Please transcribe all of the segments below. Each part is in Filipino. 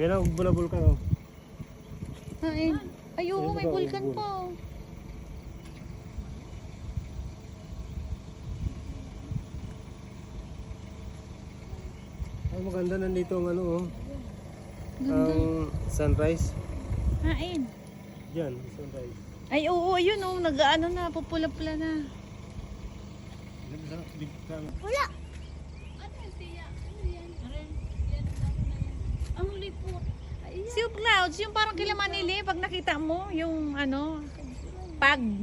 Yan ang bulkan oh. Ay, ay oo, may Ayun, bulkan bul- pa oh. Ang maganda nandito ang ano oh. Ganda. Ang sunrise. Hain. Diyan, sunrise. Ay oo, ayun oh, nag-ano na, pupula-pula na. Wala. Ano yan siya? Ano yan? Ang lipot. Silk clouds, yung parang kila Manili, pag nakita mo, yung ano, pag. Ang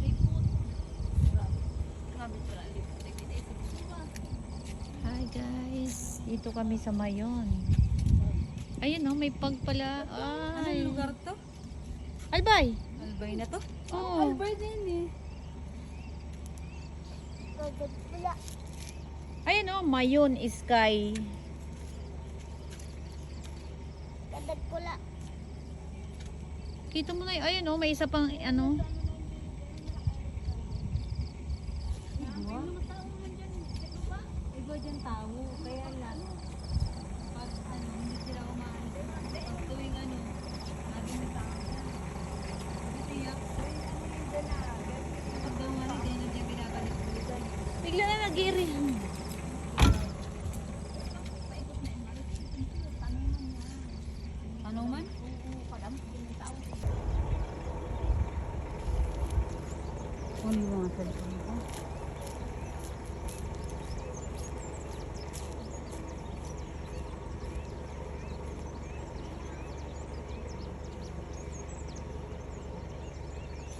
lipot. Grabe pala ang lipot. Hi guys, dito kami sa Mayon. Ayun oh, may pag pala. Ay. Anong lugar to? Albay. Albay na to? Oo. Albay din eh. Ayun oh, Mayon Sky. Dadag pula. Kita mo na yun, ayun oh, may isa pang ano. Iba dyan tao. Kaya lang. Pag ano, hindi sila kumain. Pag tuwing ano, lagi may tao. Tiyak. Pag daw nga hindi na dyan binabalik. Bigla na nag-iri. Ano man? Oo, kadam. Tao. Ano yung mga cellphone ko?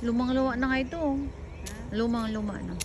Lumang-luma na nga ito oh. Lumang-luma na.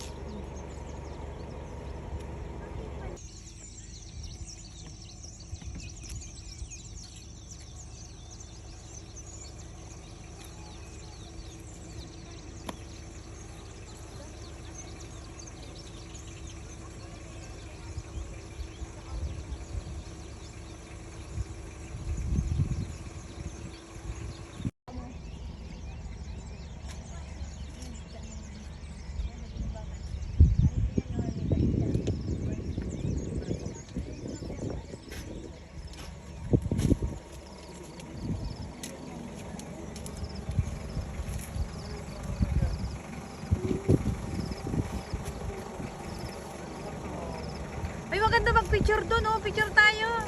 Ay, maganda mag-picture doon, oh. Picture tayo.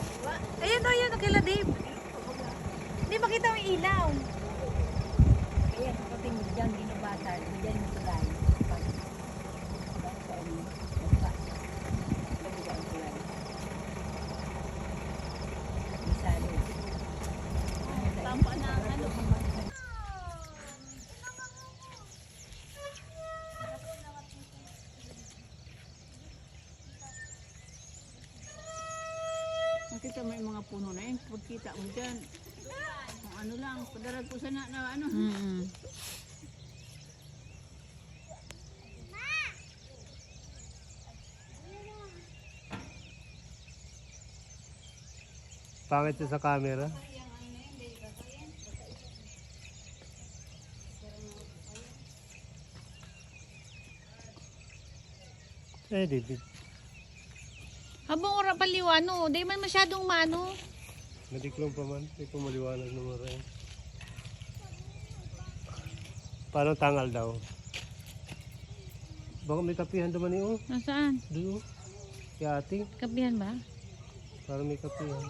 Ayan, oh, ayan, kila Dave. Hindi makita mo yung ilaw. Kaya kapag dyan ginabasa, dyan yung tagay. Tampa na ano. Makita mo yung mga puno na yun. Pagkita mo dyan. Kung ano lang, padarag ko sana na ano. Pangit siya sa camera. Eh, David. Habang ora paliwano, di man masyadong mano. Nadiklong pa man. Hindi ko maliwanag naman rin. Parang tangal daw. Baka may kapihan naman niyo. Nasaan? Doon. Kaya ating. Kapihan ba? Parang may kapihan.